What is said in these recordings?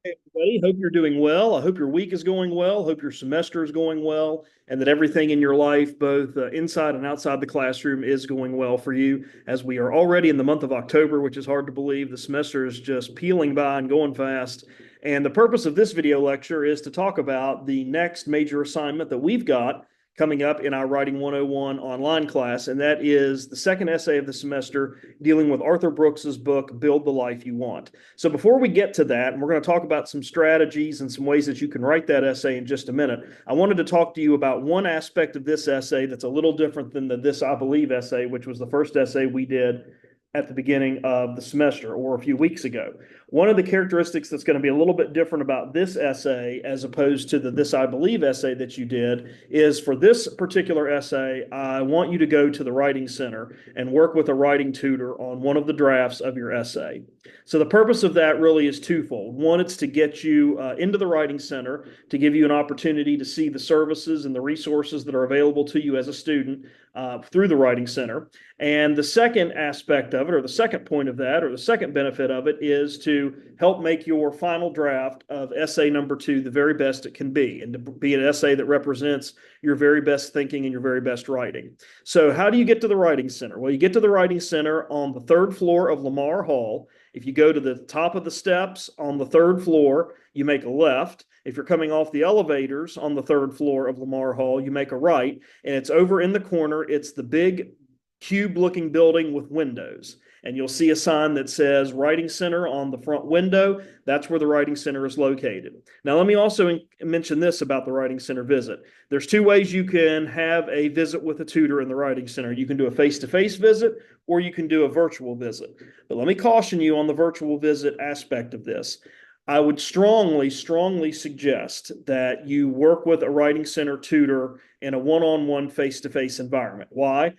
Hey, everybody. Hope you're doing well. I hope your week is going well. Hope your semester is going well, and that everything in your life, both inside and outside the classroom, is going well for you. As we are already in the month of October, which is hard to believe, the semester is just peeling by and going fast. And the purpose of this video lecture is to talk about the next major assignment that we've got coming up in our Writing 101 online class, and that is the second essay of the semester dealing with Arthur Brooks's book, Build the Life You Want. So before we get to that, and we're going to talk about some strategies and some ways that you can write that essay in just a minute, I wanted to talk to you about one aspect of this essay that's a little different than the This I Believe essay, which was the first essay we did at the beginning of the semester or a few weeks ago. One of the characteristics that's going to be a little bit different about this essay as opposed to the This I Believe essay that you did is for this particular essay, I want you to go to the Writing Center and work with a writing tutor on one of the drafts of your essay. So the purpose of that really is twofold. One, it's to get you into the Writing Center to give you an opportunity to see the services and the resources that are available to you as a student through the Writing Center. And the second aspect of it, or the second point of that, or the second benefit of it, is to help make your final draft of essay number 2 the very best it can be, and to be an essay that represents your very best thinking and your very best writing. So how do you get to the Writing Center? Well, you get to the Writing Center on the 3rd floor of Lamar Hall. If you go to the top of the steps on the 3rd floor, you make a left. If you're coming off the elevators on the 3rd floor of Lamar Hall, you make a right, and it's over in the corner. It's the big cube-looking building with windows. And you'll see a sign that says Writing Center on the front window. That's where the Writing Center is located. Now, let me also mention this about the Writing Center visit. There's 2 ways you can have a visit with a tutor in the Writing Center. You can do a face-to-face visit, or you can do a virtual visit. But let me caution you on the virtual visit aspect of this. I would strongly, strongly suggest that you work with a Writing Center tutor in a one-on-one face-to-face environment. Why?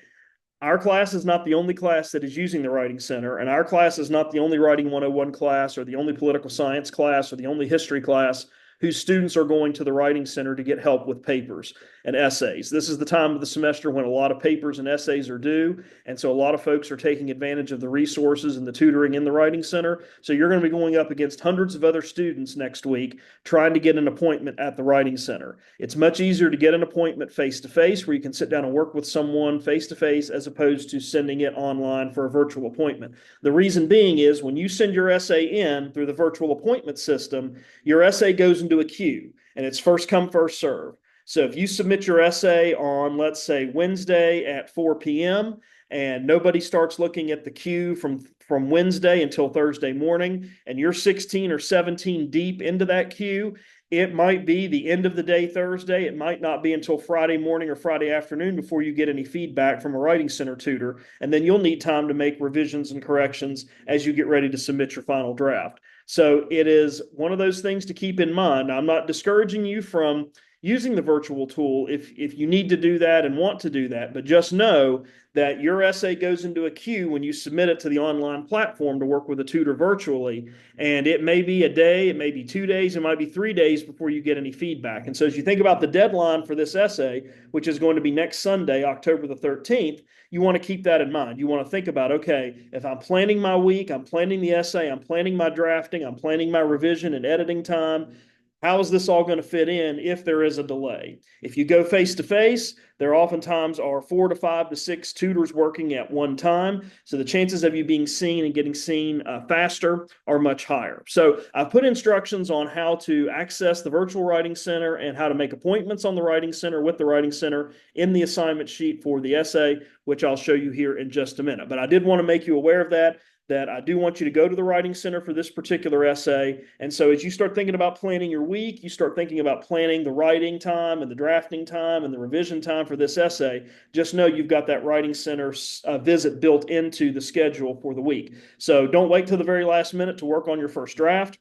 Our class is not the only class that is using the Writing Center, and our class is not the only Writing 101 class or the only political science class or the only history class whose students are going to the Writing Center to get help with papers and essays. This is the time of the semester when a lot of papers and essays are due, and so a lot of folks are taking advantage of the resources and the tutoring in the Writing Center. So you're going to be going up against hundreds of other students next week trying to get an appointment at the Writing Center. It's much easier to get an appointment face-to-face where you can sit down and work with someone face-to-face as opposed to sending it online for a virtual appointment. The reason being is when you send your essay in through the virtual appointment system, your essay goes into a queue, and it's first come, first serve. So if you submit your essay on, let's say, Wednesday at 4 p.m., and nobody starts looking at the queue from Wednesday until Thursday morning, and you're 16 or 17 deep into that queue, it might be the end of the day Thursday. It might not be until Friday morning or Friday afternoon before you get any feedback from a Writing Center tutor, and then you'll need time to make revisions and corrections as you get ready to submit your final draft. So it is one of those things to keep in mind. I'm not discouraging you from using the virtual tool if you need to do that and want to do that, but just know that your essay goes into a queue when you submit it to the online platform to work with a tutor virtually. And it may be a day, it may be 2 days, it might be 3 days before you get any feedback. And so as you think about the deadline for this essay, which is going to be next Sunday, October the 13th, you want to keep that in mind. You want to think about, okay, if I'm planning my week, I'm planning the essay, I'm planning my drafting, I'm planning my revision and editing time, how is this all going to fit in if there is a delay? If you go face-to-face, there oftentimes are 4 to 5 to 6 tutors working at one time. So the chances of you being seen and getting seen faster are much higher. So I've put instructions on how to access the Virtual Writing Center and how to make appointments on the Writing Center with the Writing Center in the assignment sheet for the essay, which I'll show you here in just a minute. But I did want to make you aware of that I do want you to go to the Writing Center for this particular essay. And so as you start thinking about planning your week, you start thinking about planning the writing time and the drafting time and the revision time for this essay, just know you've got that Writing Center visit built into the schedule for the week. So don't wait till the very last minute to work on your first draft.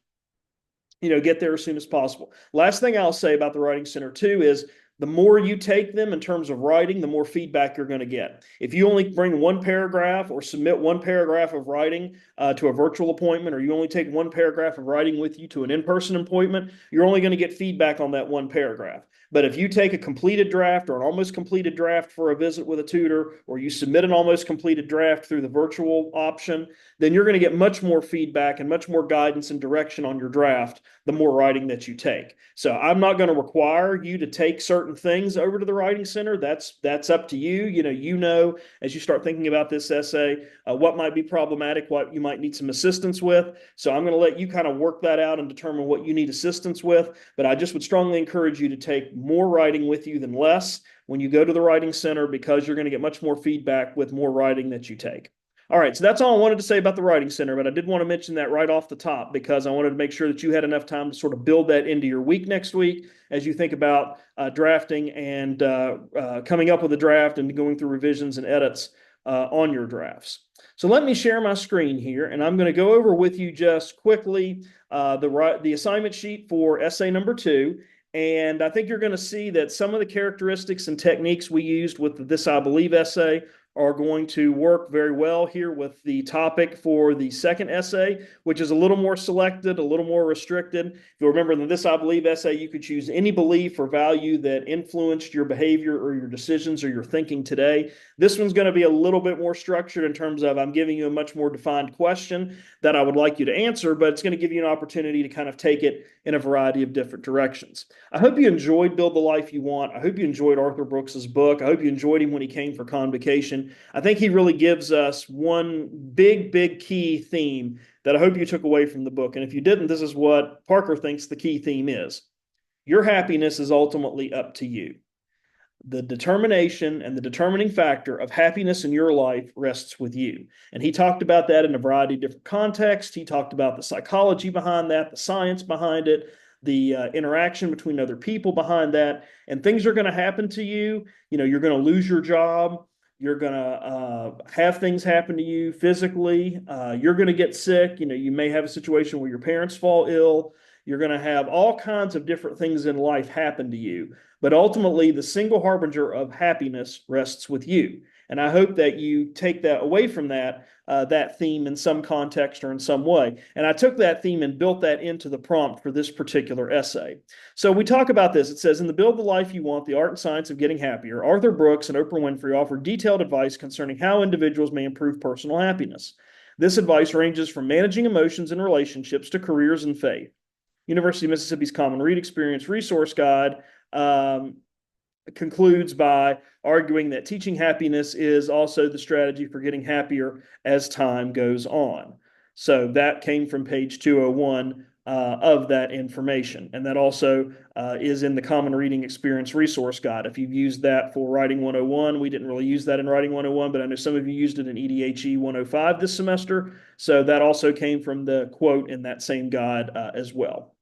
Get there as soon as possible. Last thing I'll say about the Writing Center too is the more you take them in terms of writing, the more feedback you're going to get. If you only bring one paragraph or submit one paragraph of writing, to a virtual appointment, or you only take one paragraph of writing with you to an in-person appointment, you're only going to get feedback on that one paragraph. But if you take a completed draft or an almost completed draft for a visit with a tutor, or you submit an almost completed draft through the virtual option, then you're going to get much more feedback and much more guidance and direction on your draft the more writing that you take. So I'm not going to require you to take certain things over to the writing center. That's up to you. You know, as you start thinking about this essay, what might be problematic, what you might need some assistance with. So I'm going to let you kind of work that out and determine what you need assistance with. But I just would strongly encourage you to take more writing with you than less when you go to the writing center, because you're going to get much more feedback with more writing that you take. All right, so that's all I wanted to say about the Writing Center, but I did want to mention that right off the top because I wanted to make sure that you had enough time to sort of build that into your week next week as you think about drafting and coming up with a draft and going through revisions and edits on your drafts. So let me share my screen here, and I'm going to go over with you just quickly the assignment sheet for essay number 2. And I think you're going to see that some of the characteristics and techniques we used with the This I Believe essay are going to work very well here with the topic for the second essay, which is a little more selected, a little more restricted. If you remember in the This I Believe essay, you could choose any belief or value that influenced your behavior or your decisions or your thinking today. This one's going to be a little bit more structured in terms of I'm giving you a much more defined question that I would like you to answer, but it's going to give you an opportunity to kind of take it in a variety of different directions. I hope you enjoyed Build the Life You Want. I hope you enjoyed Arthur Brooks's book. I hope you enjoyed him when he came for convocation. I think he really gives us one big key theme that I hope you took away from the book. And if you didn't, this is what Parker thinks the key theme is. Your happiness is ultimately up to you. The determination and the determining factor of happiness in your life rests with you. And he talked about that in a variety of different contexts. He talked about the psychology behind that, the science behind it, the interaction between other people behind that. And things are going to happen to you. You're going to lose your job. You're going to have things happen to you physically. You're going to get sick. You may have a situation where your parents fall ill. You're going to have all kinds of different things in life happen to you. But ultimately, the single harbinger of happiness rests with you. And I hope that you take that away from that theme in some context or in some way. And I took that theme and built that into the prompt for this particular essay. So we talk about this. It says, in the Build the Life You Want, the Art and Science of Getting Happier, Arthur Brooks and Oprah Winfrey offer detailed advice concerning how individuals may improve personal happiness. This advice ranges from managing emotions and relationships to careers and faith. University of Mississippi's Common Read Experience Resource Guide concludes by arguing that teaching happiness is also the strategy for getting happier as time goes on. So that came from page 201 of that information. And that also is in the Common Reading Experience Resource Guide. If you've used that for Writing 101, we didn't really use that in Writing 101, but I know some of you used it in EDHE 105 this semester. So that also came from the quote in that same guide as well.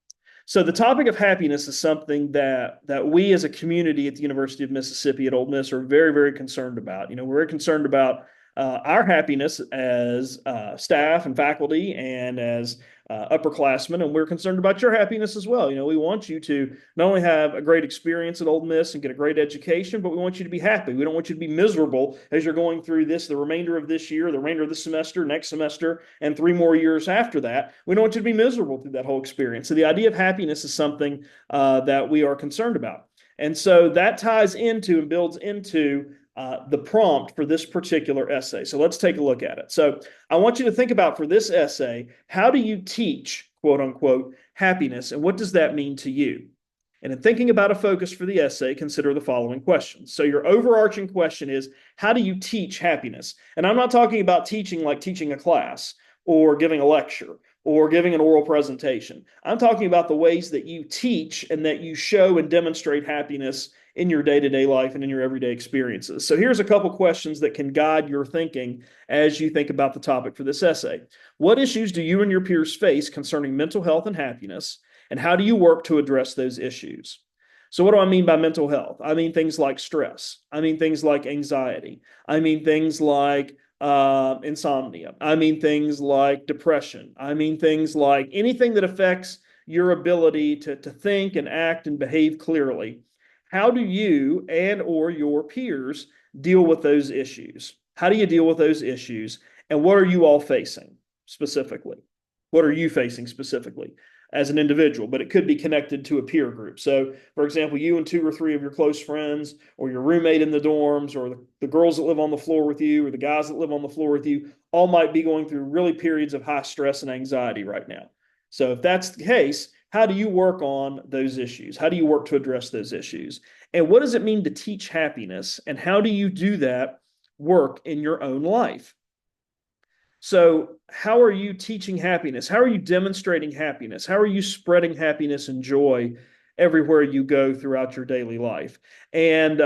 So the topic of happiness is something that we as a community at the University of Mississippi at Ole Miss are very concerned about. We're very concerned about our happiness as staff and faculty and as upperclassmen, and we're concerned about your happiness as well. We want you to not only have a great experience at Ole Miss and get a great education, but we want you to be happy. We don't want you to be miserable as you're going through the remainder of this year, the remainder of this semester, next semester, and 3 more years after that. We don't want you to be miserable through that whole experience. So the idea of happiness is something that we are concerned about. And so that ties into and builds into the prompt for this particular essay. So let's take a look at it. So I want you to think about, for this essay, how do you teach, quote unquote, happiness, and what does that mean to you? And in thinking about a focus for the essay, consider the following questions. So your overarching question is, how do you teach happiness? And I'm not talking about teaching like teaching a class or giving a lecture or giving an oral presentation. I'm talking about the ways that you teach and that you show and demonstrate happiness in your day-to-day life and in your everyday experiences. So here's a couple questions that can guide your thinking as you think about the topic for this essay. What issues do you and your peers face concerning mental health and happiness, and how do you work to address those issues? So what do I mean by mental health? I mean things like stress. I mean things like anxiety. I mean things like insomnia. I mean things like depression. I mean things like anything that affects your ability to think and act and behave clearly. How do you and or your peers deal with those issues? How do you deal with those issues? And what are you all facing? specifically? What are you facing specifically as an individual? But it could be connected to a peer group. So, for example, you and 2 or 3 of your close friends, or your roommate in the dorms, or the girls that live on the floor with you, or the guys that live on the floor with you, all might be going through really periods of high stress and anxiety right now. So, if that's the case, how do you work on those issues? How do you work to address those issues? And what does it mean to teach happiness? And how do you do that work in your own life? So, how are you teaching happiness? How are you demonstrating happiness? How are you spreading happiness and joy everywhere you go throughout your daily life? And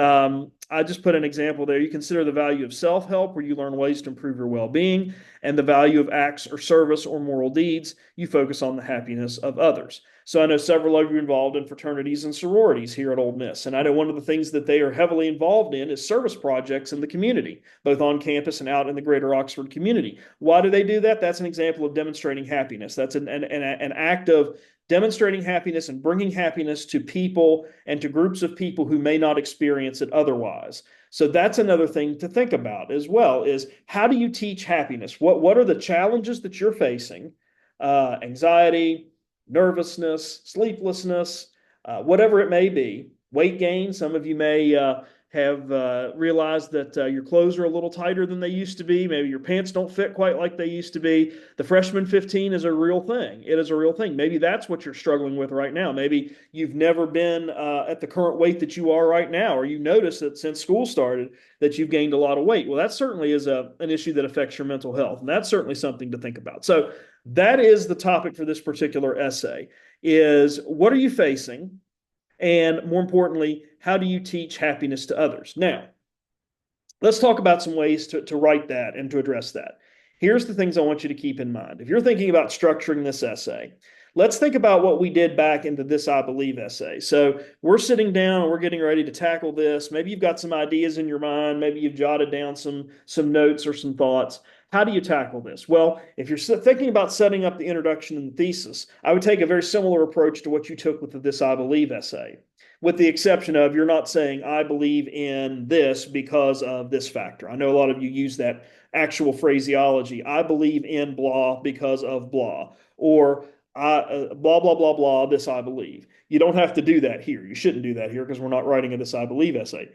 I just put an example there. You consider the value of self help, where you learn ways to improve your well being, and the value of acts or service or moral deeds. You focus on the happiness of others. So I know several of you involved in fraternities and sororities here at Ole Miss. And I know one of the things that they are heavily involved in is service projects in the community, both on campus and out in the greater Oxford community. Why do they do that? That's an example of demonstrating happiness. That's an act of demonstrating happiness and bringing happiness to people and to groups of people who may not experience it otherwise. So that's another thing to think about as well, is how do you teach happiness? What are the challenges that you're facing? Anxiety, nervousness, sleeplessness, whatever it may be, weight gain. Some of you may have realized that your clothes are a little tighter than they used to be. Maybe your pants don't fit quite like they used to be. The freshman 15 is a real thing. It is a real thing. Maybe that's what you're struggling with right now. Maybe you've never been at the current weight that you are right now, or you notice that since school started that you've gained a lot of weight. Well, that certainly is an issue that affects your mental health, and that's certainly something to think about. So that is the topic for this particular essay, is what are you facing? And more importantly, how do you teach happiness to others? Now, let's talk about some ways to write that and to address that. Here's the things I want you to keep in mind. If you're thinking about structuring this essay, let's think about what we did back into this I Believe essay. So we're sitting down and we're getting ready to tackle this. Maybe you've got some ideas in your mind. Maybe you've jotted down some notes or some thoughts. How do you tackle this? Well, if you're thinking about setting up the introduction and the thesis, I would take a very similar approach to what you took with the This I Believe essay, with the exception of you're not saying, I believe in this because of this factor. I know a lot of you use that actual phraseology. I believe in blah because of blah, or blah, blah, blah, blah, this I believe. You don't have to do that here. You shouldn't do that here because we're not writing a This I Believe essay.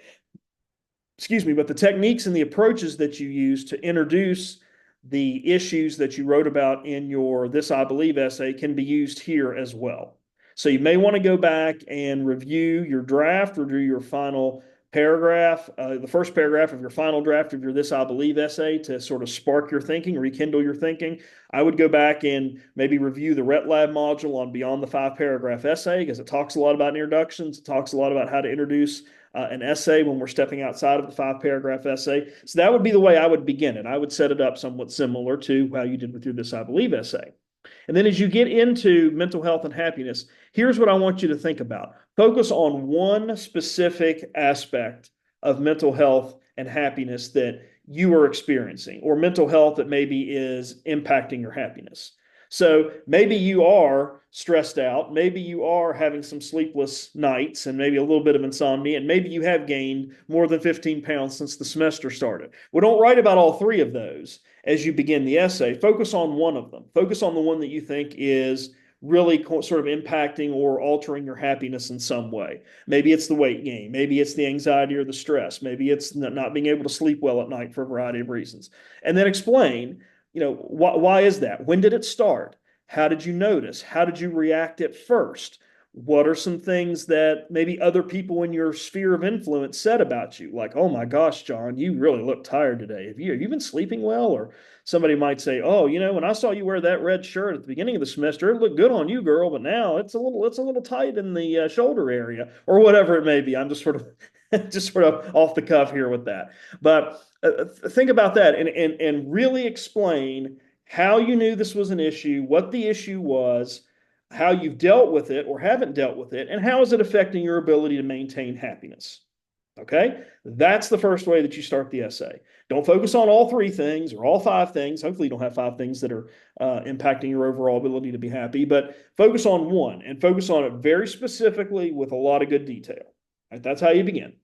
Excuse me, but the techniques and the approaches that you use to introduce the issues that you wrote about in your This I Believe essay can be used here as well. So you may want to go back and review your draft or do your final paragraph, the first paragraph of your final draft of your This I Believe essay to sort of spark your thinking, rekindle your thinking. I would go back and maybe review the RET Lab module on Beyond the 5-Paragraph Essay, because it talks a lot about introductions. It talks a lot about how to introduce an essay when we're stepping outside of the 5-paragraph essay. So that would be the way I would begin it. I would set it up somewhat similar to how you did with your This I Believe essay. And then as you get into mental health and happiness, here's what I want you to think about. Focus on one specific aspect of mental health and happiness that you are experiencing, or mental health that maybe is impacting your happiness. So maybe you are stressed out, maybe you are having some sleepless nights and maybe a little bit of insomnia, and maybe you have gained more than 15 pounds since the semester started. Well, don't write about all three of those as you begin the essay. Focus on one of them. Focus on the one that you think is really sort of impacting or altering your happiness in some way. Maybe it's the weight gain. Maybe it's the anxiety or the stress. Maybe it's not being able to sleep well at night for a variety of reasons. And then explain, why is that? When did it start? How did you notice? How did you react at first? What are some things that maybe other people in your sphere of influence said about you? Like, oh my gosh, John, you really look tired today. Have you been sleeping well? Or somebody might say, oh, when I saw you wear that red shirt at the beginning of the semester, it looked good on you, girl, but now it's a little tight in the shoulder area, or whatever it may be. I'm just sort of off the cuff here with that. But think about that and really explain how you knew this was an issue, what the issue was, how you've dealt with it or haven't dealt with it, and how is it affecting your ability to maintain happiness. Okay? That's the first way that you start the essay. Don't focus on all three things or all five things. Hopefully you don't have five things that are impacting your overall ability to be happy, but focus on one and focus on it very specifically with a lot of good detail. Right? That's how you begin.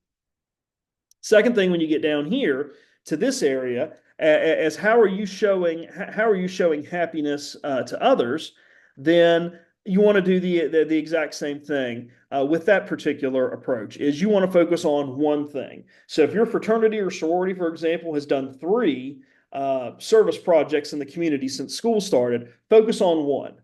Second thing, when you get down here to this area, as how are you showing happiness to others, then you want to do the exact same thing with that particular approach. Is you want to focus on one thing. So if your fraternity or sorority, for example, has done three service projects in the community since school started, focus on one.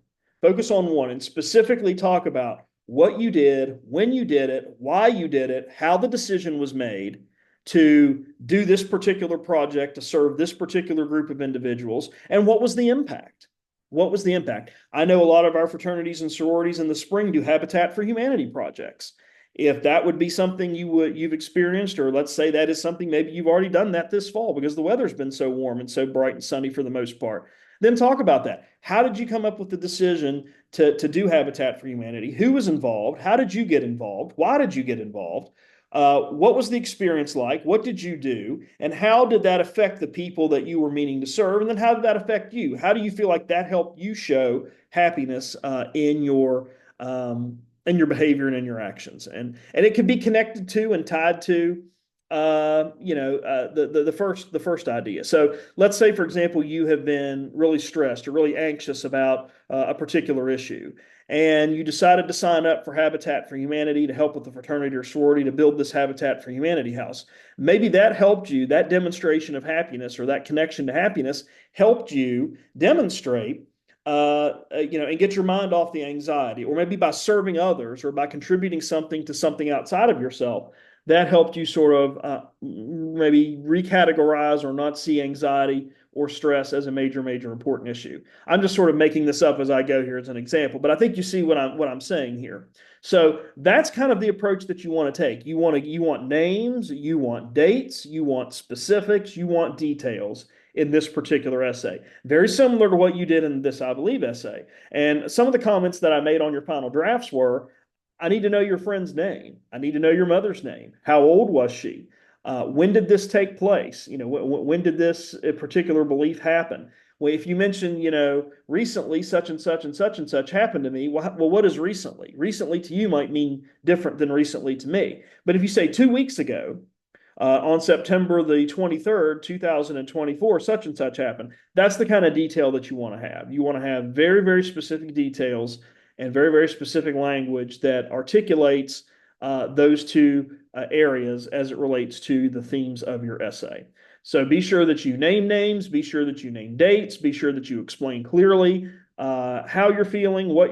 Focus on one and specifically talk about what you did, when you did it, why you did it, how the decision was made to do this particular project to serve this particular group of individuals, and what was the impact. What was the impact? I know a lot of our fraternities and sororities in the spring do Habitat for Humanity projects. If that would be something you've experienced, or let's say that is something maybe you've already done that this fall because the weather's been so warm and so bright and sunny for the most part, then talk about that. How did you come up with the decision to do Habitat for Humanity? Who was involved? How did you get involved? Why did you get involved? What was the experience like? What did you do? And how did that affect the people that you were meaning to serve? And then how did that affect you? How do you feel like that helped you show happiness in your behavior and in your actions? And it could be connected to and tied to the first idea. So let's say, for example, you have been really stressed or really anxious about a particular issue, and you decided to sign up for Habitat for Humanity to help with the fraternity or sorority to build this Habitat for Humanity house. Maybe that helped you, that demonstration of happiness or that connection to happiness helped you demonstrate and get your mind off the anxiety, or maybe by serving others or by contributing something to something outside of yourself that helped you sort of maybe recategorize or not see anxiety or stress as a major important issue. I'm just sort of making this up as I go here as an example, but I think you see what I'm saying here. So that's kind of the approach that you want to take. You want names, you want dates, you want specifics, you want details in this particular essay. Very similar to what you did in this I Believe essay. And some of the comments that I made on your final drafts were, I need to know your friend's name. I need to know your mother's name. How old was she? When did this take place? When did this particular belief happen? Well, if you mention, recently such and such and such and such happened to me, well, what is recently? Recently to you might mean different than recently to me. But if you say 2 weeks ago, on September the 23rd, 2024, such and such happened, that's the kind of detail that you want to have. You want to have very specific details and very specific language that articulates those two areas as it relates to the themes of your essay. So be sure that you name names, be sure that you name dates, be sure that you explain clearly how you're feeling, what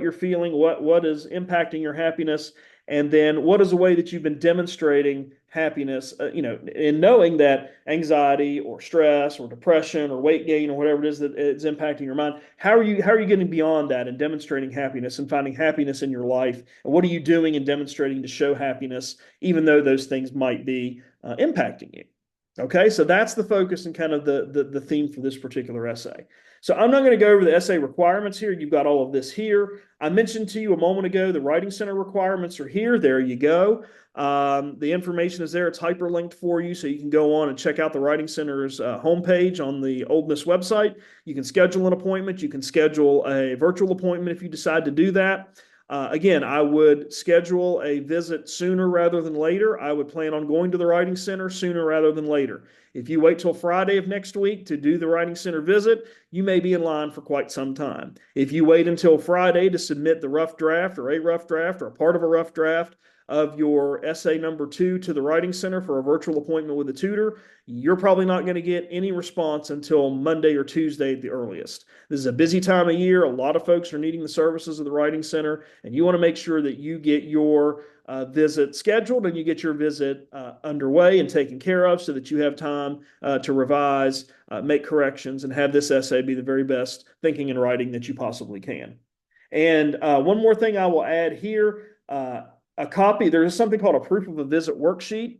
is impacting your happiness, and then what is a way that you've been demonstrating happiness, in knowing that anxiety or stress or depression or weight gain or whatever it is that is impacting your mind. How are you getting beyond that and demonstrating happiness and finding happiness in your life? And what are you doing and demonstrating to show happiness, even though those things might be impacting you? Okay, so that's the focus and kind of the theme for this particular essay. So I'm not going to go over the essay requirements here. You've got all of this here. I mentioned to you a moment ago, the Writing Center requirements are here. There you go. The information is there. It's hyperlinked for you, so you can go on and check out the Writing Center's homepage on the Old Miss website. You can schedule an appointment. You can schedule a virtual appointment if you decide to do that. Again, I would schedule a visit sooner rather than later. I would plan on going to the Writing Center sooner rather than later. If you wait till Friday of next week to do the Writing Center visit, you may be in line for quite some time. If you wait until Friday to submit the rough draft or a part of a rough draft of your essay number 2 to the Writing Center for a virtual appointment with a tutor, you're probably not going to get any response until Monday or Tuesday at the earliest. This is a busy time of year. A lot of folks are needing the services of the Writing Center, and you want to make sure that you get your visit scheduled and you get your visit underway and taken care of so that you have time to revise, make corrections, and have this essay be the very best thinking and writing that you possibly can. And one more thing I will add here, a copy, there is something called a proof of a visit worksheet,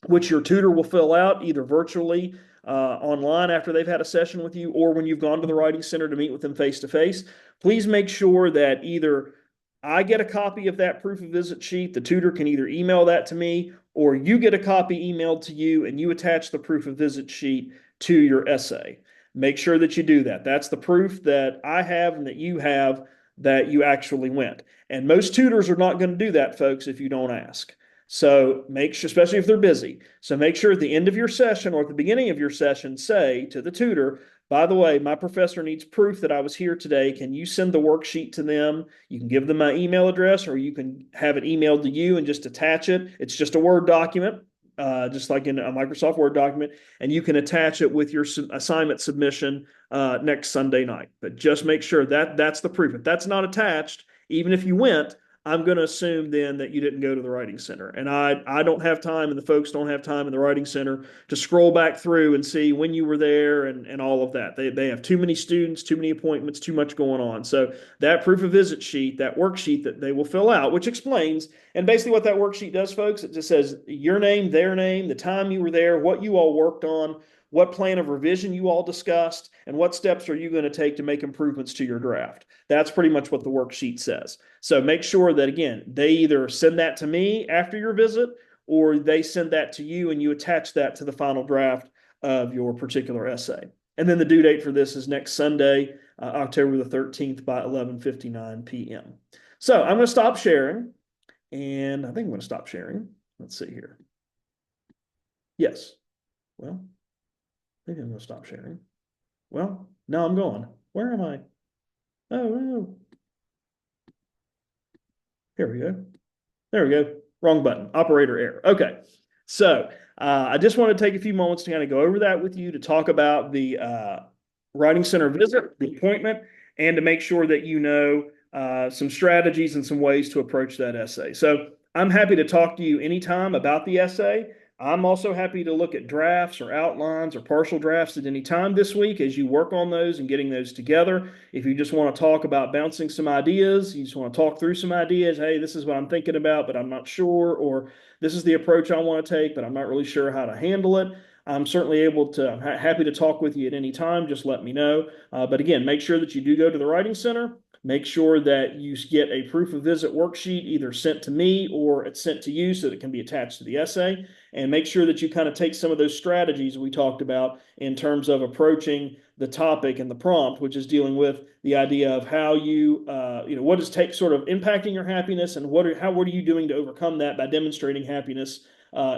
which your tutor will fill out either virtually online after they've had a session with you, or when you've gone to the Writing Center to meet with them face-to-face. Please make sure that either I get a copy of that proof of visit sheet, the tutor can either email that to me, or you get a copy emailed to you and you attach the proof of visit sheet to your essay. Make sure that you do that. That's the proof that I have and that you have that you actually went. And most tutors are not going to do that, folks, if you don't ask. So make sure, especially if they're busy. So make sure at the end of your session or at the beginning of your session, say to the tutor, by the way, my professor needs proof that I was here today. Can you send the worksheet to them? You can give them my email address, or you can have it emailed to you and just attach it. It's just a Word document, just like in a Microsoft Word document, and you can attach it with your assignment submission next Sunday night. But just make sure that that's the proof. If that's not attached, even if you went, I'm going to assume then that you didn't go to the writing center. And I don't have time, and the folks don't have time in the writing center to scroll back through and see when you were there and all of that. They have too many students, too many appointments, too much going on. So that proof of visit sheet, that worksheet that they will fill out, which explains, and basically what that worksheet does, folks, it just says your name, their name, the time you were there, what you all worked on, what plan of revision you all discussed, and what steps are you going to take to make improvements to your draft. That's pretty much what the worksheet says. So make sure that, again, they either send that to me after your visit or they send that to you and you attach that to the final draft of your particular essay. And then the due date for this is next Sunday, October the 13th by 11:59 p.m. So I'm going to stop sharing, and I think I'm going to stop sharing. Let's see here. Yes. Well, maybe I'm going to stop sharing. Well, now I'm gone. Where am I? Oh, no. Here we go. There we go. Wrong button. Operator error. Okay. So I just want to take a few moments to kind of go over that with you, to talk about the Writing Center visit, the appointment, and to make sure that you know some strategies and some ways to approach that essay. So I'm happy to talk to you anytime about the essay. I'm also happy to look at drafts or outlines or partial drafts at any time this week as you work on those and getting those together. If you just want to talk about bouncing some ideas, you just want to talk through some ideas, hey, this is what I'm thinking about, but I'm not sure, or this is the approach I want to take, but I'm not really sure how to handle it. I'm certainly I'm happy to talk with you at any time. Just let me know. But again, make sure that you do go to the Writing Center. Make sure that you get a proof of visit worksheet either sent to me or it's sent to you so that it can be attached to the essay. And make sure that you kind of take some of those strategies we talked about in terms of approaching the topic and the prompt, which is dealing with the idea of how what is sort of impacting your happiness, and what are you doing to overcome that by demonstrating happiness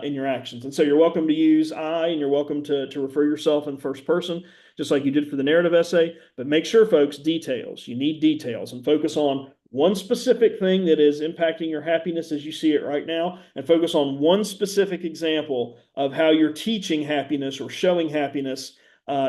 in your actions. And so you're welcome to use I, and you're welcome to refer yourself in first person, just like you did for the narrative essay. But make sure, folks, details. You need details, and focus on one specific thing that is impacting your happiness as you see it right now, and focus on one specific example of how you're teaching happiness or showing happiness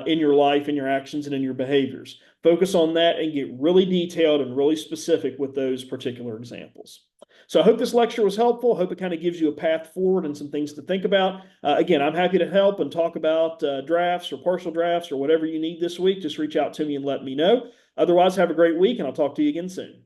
in your life, in your actions, and in your behaviors. Focus on that and get really detailed and really specific with those particular examples. So I hope this lecture was helpful. I hope it kind of gives you a path forward and some things to think about. Again, I'm happy to help and talk about drafts or partial drafts or whatever you need this week. Just reach out to me and let me know. Otherwise, have a great week, and I'll talk to you again soon.